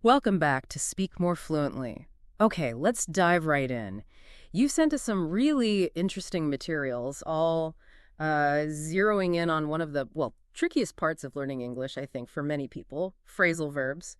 Welcome back to Speak More Fluently. Okay, let's dive right in. You sent us some really interesting materials, all zeroing in on one of the, well, trickiest parts of learning English, I think, for many people, phrasal verbs.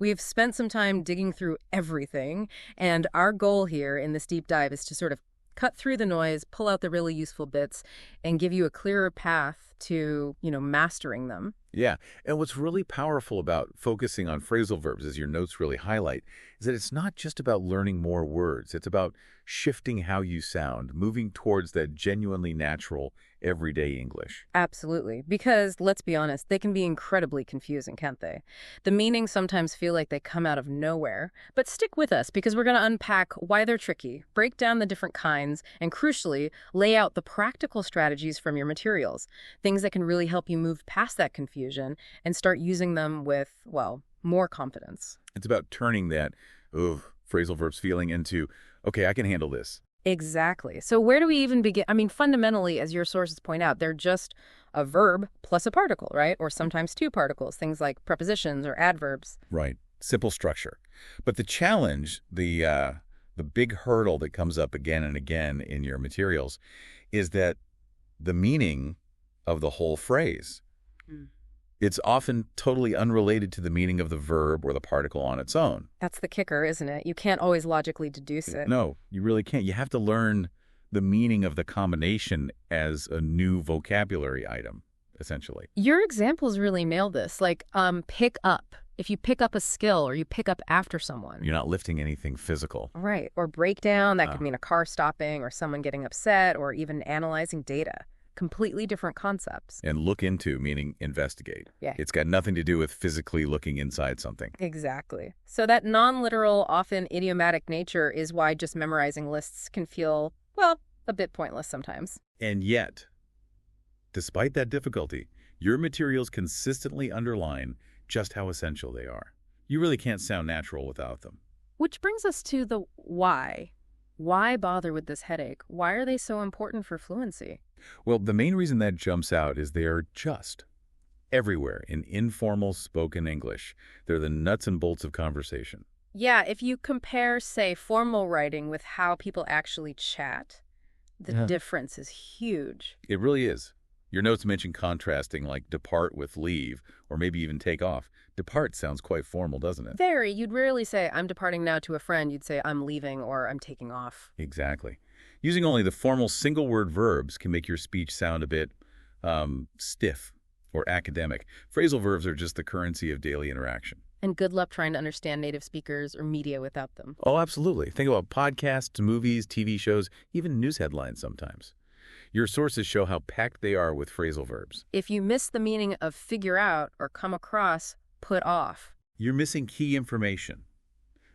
We've spent some time digging through everything, and our goal here in this deep dive is to sort of cut through the noise, pull out the really useful bits, and give you a clearer path to, mastering them. Yeah, and what's really powerful about focusing on phrasal verbs, as your notes really highlight, is that it's not just about learning more words. It's about shifting how you sound, moving towards that genuinely natural, everyday English. Absolutely. Because, let's be honest, they can be incredibly confusing, can't they? The meanings sometimes feel like they come out of nowhere. But stick with us because we're going to unpack why they're tricky, break down the different kinds, and crucially, lay out the practical strategies from your materials. Things that can really help you move past that confusion and start using them with, well, more confidence. It's about turning that, phrasal verbs feeling into, okay, I can handle this. Exactly. So where do we even begin? I mean, fundamentally, as your sources point out, they're just a verb plus a particle, right? Or sometimes two particles, things like prepositions or adverbs. Right. Simple structure. But the challenge, the big hurdle that comes up again and again in your materials is that the meaning of the whole phrase. It's often totally unrelated to the meaning of the verb or the particle on its own. That's the kicker, isn't it? You can't always logically deduce it. No, you really can't. You have to learn the meaning of the combination as a new vocabulary item, essentially. Your examples really nail this. Like, pick up. If you pick up a skill or you pick up after someone. You're not lifting anything physical. Right. Or breakdown, that could mean a car stopping or someone getting upset or even analyzing data. Completely different concepts. And look into, meaning investigate. Yeah. It's got nothing to do with physically looking inside something. Exactly. So that non-literal, often idiomatic nature is why just memorizing lists can feel, well, a bit pointless sometimes. And yet, despite that difficulty, your materials consistently underline just how essential they are. You really can't sound natural without them. Which brings us to the why. Why bother with this headache? Why are they so important for fluency? Well, the main reason that jumps out is they are just everywhere in informal spoken English. They're the nuts and bolts of conversation. Yeah, if you compare, say, formal writing with how people actually chat, the difference is huge. It really is. Your notes mention contrasting like depart with leave, or maybe even take off. Depart sounds quite formal, doesn't it? Very. You'd rarely say, I'm departing now to a friend. You'd say, I'm leaving or I'm taking off. Exactly. Using only the formal single-word verbs can make your speech sound a bit stiff or academic. Phrasal verbs are just the currency of daily interaction. And good luck trying to understand native speakers or media without them. Oh, absolutely. Think about podcasts, movies, TV shows, even news headlines sometimes. Your sources show how packed they are with phrasal verbs. If you miss the meaning of figure out or come across, put off, you're missing key information.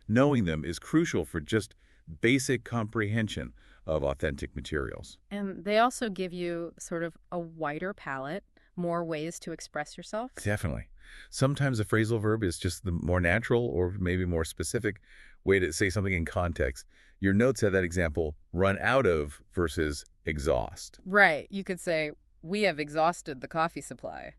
Knowing them is crucial for just basic comprehension of authentic materials. And they also give you sort of a wider palette, more ways to express yourself. Definitely. Sometimes a phrasal verb is just the more natural or maybe more specific way to say something in context. Your notes have that example, run out of versus exhaust. Right. You could say, we have exhausted the coffee supply.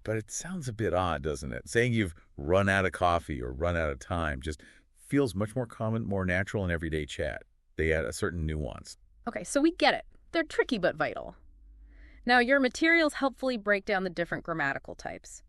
But it sounds a bit odd, doesn't it? Saying you've run out of coffee or run out of time just feels much more common, more natural in everyday chat. They add a certain nuance. Okay, so we get it. They're tricky but vital. Now, your materials helpfully break down the different grammatical types.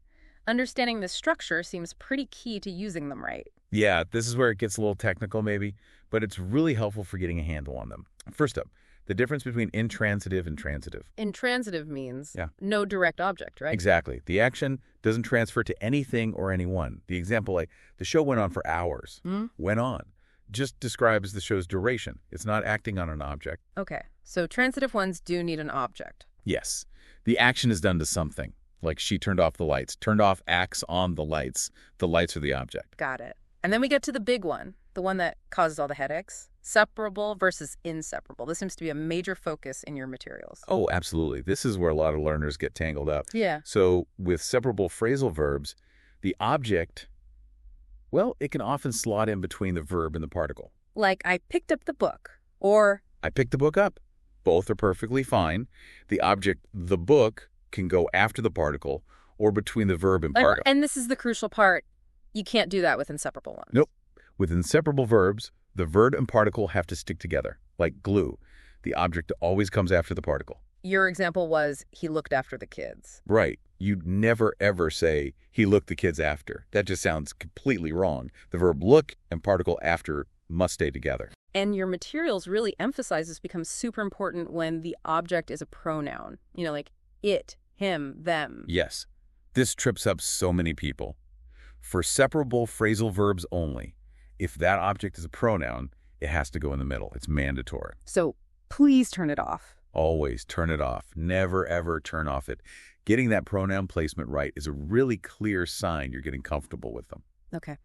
Understanding the structure seems pretty key to using them right. Yeah, this is where it gets a little technical maybe, but it's really helpful for getting a handle on them. First up, the difference between intransitive and transitive. Intransitive means no direct object, right? Exactly. The action doesn't transfer to anything or anyone. The example, like, the show went on for hours. Went on. Just describes the show's duration. It's not acting on an object. Okay, so transitive ones do need an object. Yes. The action is done to something. Like she turned off the lights. Turned off acts on the lights. The lights are the object. Got it. And then we get to the big one, the one that causes all the headaches. Separable versus inseparable. This seems to be a major focus in your materials. Oh, absolutely. This is where a lot of learners get tangled up. Yeah. So with separable phrasal verbs, the object, well, it can often slot in between the verb and the particle. Like, I picked up the book, or I picked the book up. Both are perfectly fine. The object, the book, can go after the particle or between the verb and particle. And this is the crucial part. You can't do that with inseparable ones. Nope. With inseparable verbs, the verb and particle have to stick together, like glue. The object always comes after the particle. Your example was, he looked after the kids. Right. You'd never, ever say, he looked the kids after. That just sounds completely wrong. The verb look and particle after must stay together. And your materials really emphasize this becomes super important when the object is a pronoun. Like it, him, them. Yes. This trips up so many people. For separable phrasal verbs only, if that object is a pronoun, it has to go in the middle. It's mandatory. So please turn it off. Always turn it off. Never, ever turn off it. Getting that pronoun placement right is a really clear sign you're getting comfortable with them. Okay.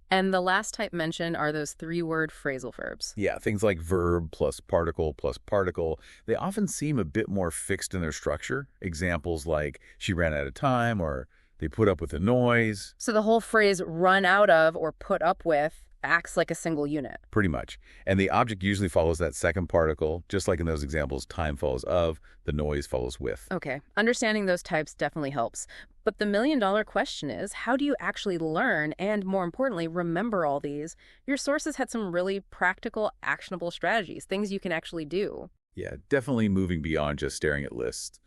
And the last type mentioned are those three-word phrasal verbs. Yeah, things like verb plus particle plus particle. They often seem a bit more fixed in their structure. Examples like, she ran out of time, or they put up with the noise. So the whole phrase run out of or put up with acts like a single unit. Pretty much. And the object usually follows that second particle, just like in those examples, time follows of, the noise follows with. Okay. Understanding those types definitely helps. But the million-dollar question is, how do you actually learn and, more importantly, remember all these? Your sources had some really practical, actionable strategies, things you can actually do. Yeah, definitely moving beyond just staring at lists.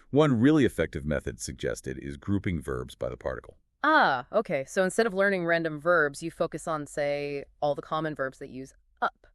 One really effective method suggested is grouping verbs by the particle. Ah, okay. So instead of learning random verbs, you focus on, say, all the common verbs that use up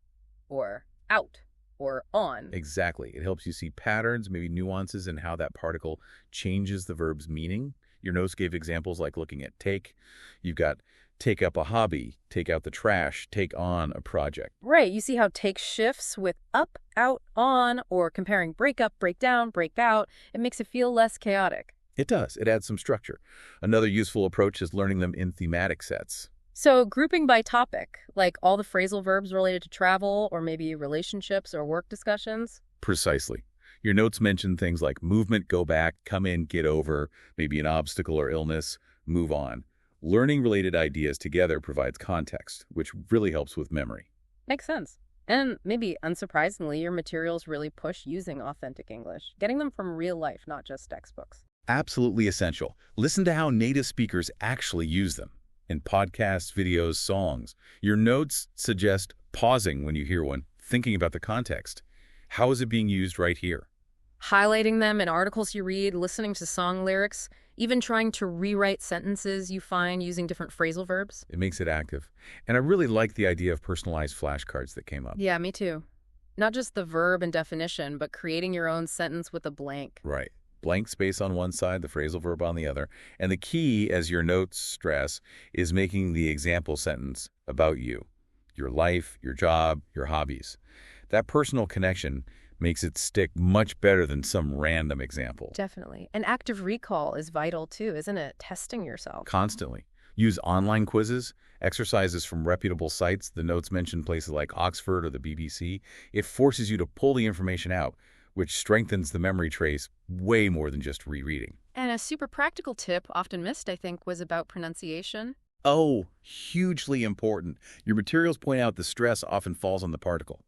or out or on. Exactly. It helps you see patterns, maybe nuances in how that particle changes the verb's meaning. Your notes gave examples like looking at take. You've got take up a hobby, take out the trash, take on a project. Right. You see how take shifts with up, out, on, or comparing break up, break down, break out. It makes it feel less chaotic. It does. It adds some structure. Another useful approach is learning them in thematic sets. So grouping by topic, like all the phrasal verbs related to travel or maybe relationships or work discussions. Precisely. Your notes mention things like movement, go back, come in, get over, maybe an obstacle or illness, move on. Learning related ideas together provides context, which really helps with memory. Makes sense. And maybe unsurprisingly, your materials really push using authentic English, getting them from real life, not just textbooks. Absolutely essential. Listen to how native speakers actually use them in podcasts, videos, songs. Your notes suggest pausing when you hear one, thinking about the context. How is it being used right here? Highlighting them in articles you read, listening to song lyrics, even trying to rewrite sentences you find using different phrasal verbs. It makes it active. And I really like the idea of personalized flashcards that came up. Yeah, me too. Not just the verb and definition, but creating your own sentence with a blank. Right. Blank space on one side, the phrasal verb on the other. And the key, as your notes stress, is making the example sentence about you, your life, your job, your hobbies. That personal connection makes it stick much better than some random example. Definitely. And active recall is vital too, isn't it? Testing yourself. Constantly. Use online quizzes, exercises from reputable sites. The notes mention places like Oxford or the BBC. It forces you to pull the information out, which strengthens the memory trace way more than just rereading. And a super practical tip, often missed, I think, was about pronunciation. Oh, hugely important. Your materials point out the stress often falls on the particle.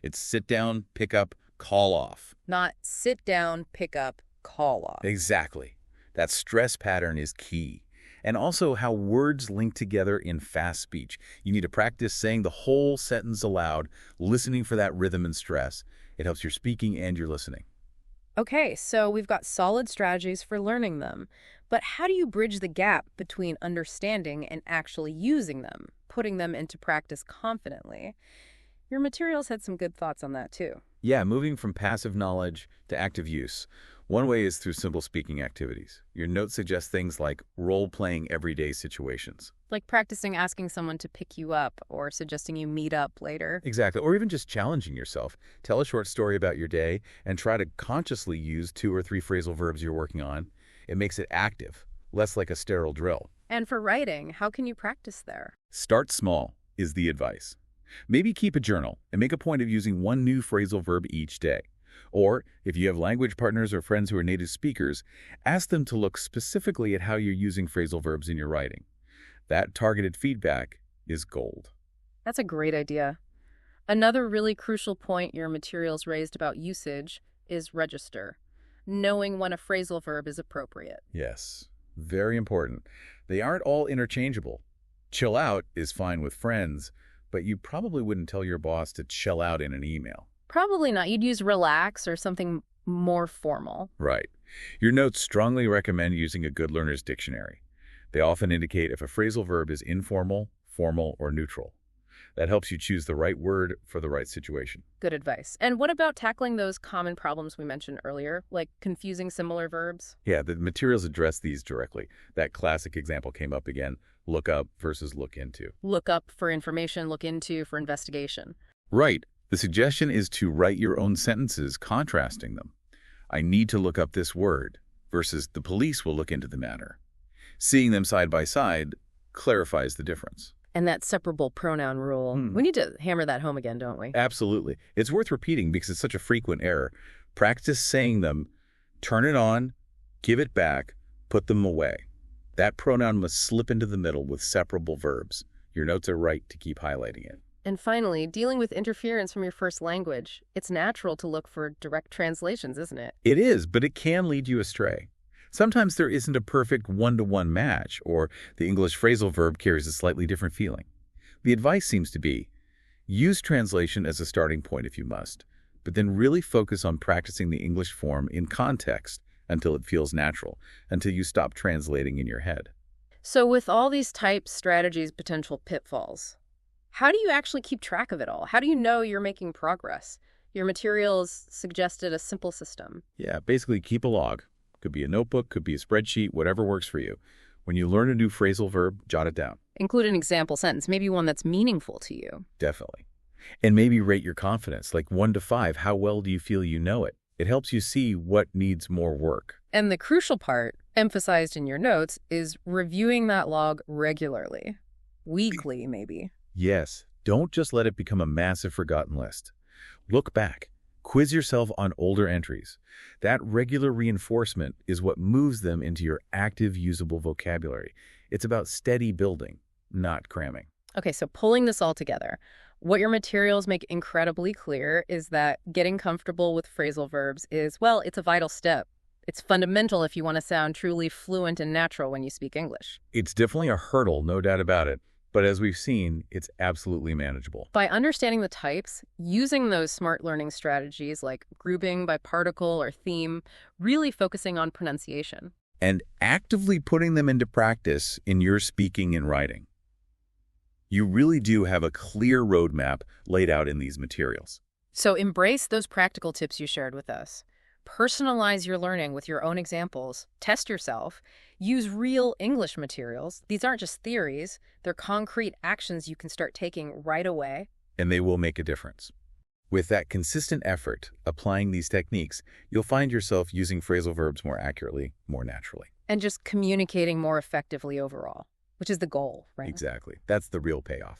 It's sit down, pick up, call off. Not sit down, pick up, call off. Exactly. That stress pattern is key. And also how words link together in fast speech. You need to practice saying the whole sentence aloud, listening for that rhythm and stress. It helps your speaking and your listening. Okay, so we've got solid strategies for learning them. But how do you bridge the gap between understanding and actually using them, putting them into practice confidently? Your materials had some good thoughts on that too. Yeah, moving from passive knowledge to active use. One way is through simple speaking activities. Your notes suggest things like role-playing everyday situations. Like practicing asking someone to pick you up or suggesting you meet up later. Exactly, or even just challenging yourself. Tell a short story about your day and try to consciously use 2 or 3 phrasal verbs you're working on. It makes it active, less like a sterile drill. And for writing, how can you practice there? Start small is the advice. Maybe keep a journal and make a point of using 1 new phrasal verb each day. Or, if you have language partners or friends who are native speakers, ask them to look specifically at how you're using phrasal verbs in your writing. That targeted feedback is gold. That's a great idea. Another really crucial point your materials raised about usage is register, knowing when a phrasal verb is appropriate. Yes, very important. They aren't all interchangeable. Chill out is fine with friends, but you probably wouldn't tell your boss to chill out in an email. Probably not. You'd use relax or something more formal. Right. Your notes strongly recommend using a good learner's dictionary. They often indicate if a phrasal verb is informal, formal, or neutral. That helps you choose the right word for the right situation. Good advice. And what about tackling those common problems we mentioned earlier, like confusing similar verbs? Yeah, the materials address these directly. That classic example came up again, look up versus look into. Look up for information, look into for investigation. Right. The suggestion is to write your own sentences contrasting them. I need to look up this word versus the police will look into the matter. Seeing them side by side clarifies the difference. And that separable pronoun rule. We need to hammer that home again, don't we? Absolutely. It's worth repeating because it's such a frequent error. Practice saying them, turn it on, give it back, put them away. That pronoun must slip into the middle with separable verbs. Your notes are right to keep highlighting it. And finally, dealing with interference from your first language. It's natural to look for direct translations, isn't it? It is, but it can lead you astray. Sometimes there isn't a perfect one-to-one match, or the English phrasal verb carries a slightly different feeling. The advice seems to be, use translation as a starting point if you must, but then really focus on practicing the English form in context until it feels natural, until you stop translating in your head. So with all these types, strategies, potential pitfalls, how do you actually keep track of it all? How do you know you're making progress? Your materials suggested a simple system. Yeah, basically keep a log. Could be a notebook, could be a spreadsheet, whatever works for you. When you learn a new phrasal verb, jot it down. Include an example sentence, maybe one that's meaningful to you. Definitely. And maybe rate your confidence, like 1 to 5, how well do you feel you know it? It helps you see what needs more work. And the crucial part, emphasized in your notes, is reviewing that log regularly. Weekly, maybe. Yes, don't just let it become a massive forgotten list. Look back. Quiz yourself on older entries. That regular reinforcement is what moves them into your active, usable vocabulary. It's about steady building, not cramming. Okay, so pulling this all together, what your materials make incredibly clear is that getting comfortable with phrasal verbs is, well, it's a vital step. It's fundamental if you want to sound truly fluent and natural when you speak English. It's definitely a hurdle, no doubt about it. But as we've seen, it's absolutely manageable. By understanding the types, using those smart learning strategies like grouping by particle or theme, really focusing on pronunciation. And actively putting them into practice in your speaking and writing. You really do have a clear roadmap laid out in these materials. So embrace those practical tips you shared with us. Personalize your learning with your own examples. Test yourself. Use real English materials. These aren't just theories. They're concrete actions you can start taking right away. And they will make a difference. With that consistent effort, applying these techniques, you'll find yourself using phrasal verbs more accurately, more naturally. And just communicating more effectively overall, which is the goal, right? Exactly. That's the real payoff.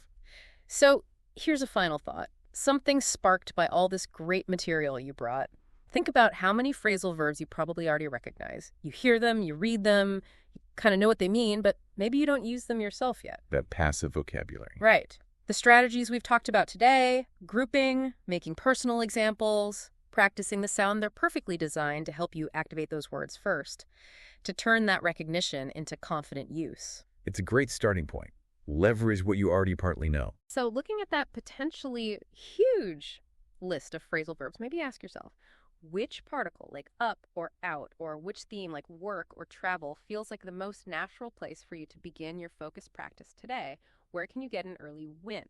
So here's a final thought. Something sparked by all this great material you brought. Think about how many phrasal verbs you probably already recognize. You hear them, you read them, you kind of know what they mean, but maybe you don't use them yourself yet. That passive vocabulary. Right. The strategies we've talked about today, grouping, making personal examples, practicing the sound, they're perfectly designed to help you activate those words first, to turn that recognition into confident use. It's a great starting point. Leverage what you already partly know. So looking at that potentially huge list of phrasal verbs, maybe ask yourself, which particle, like up or out, or which theme, like work or travel, feels like the most natural place for you to begin your focused practice today? Where can you get an early win?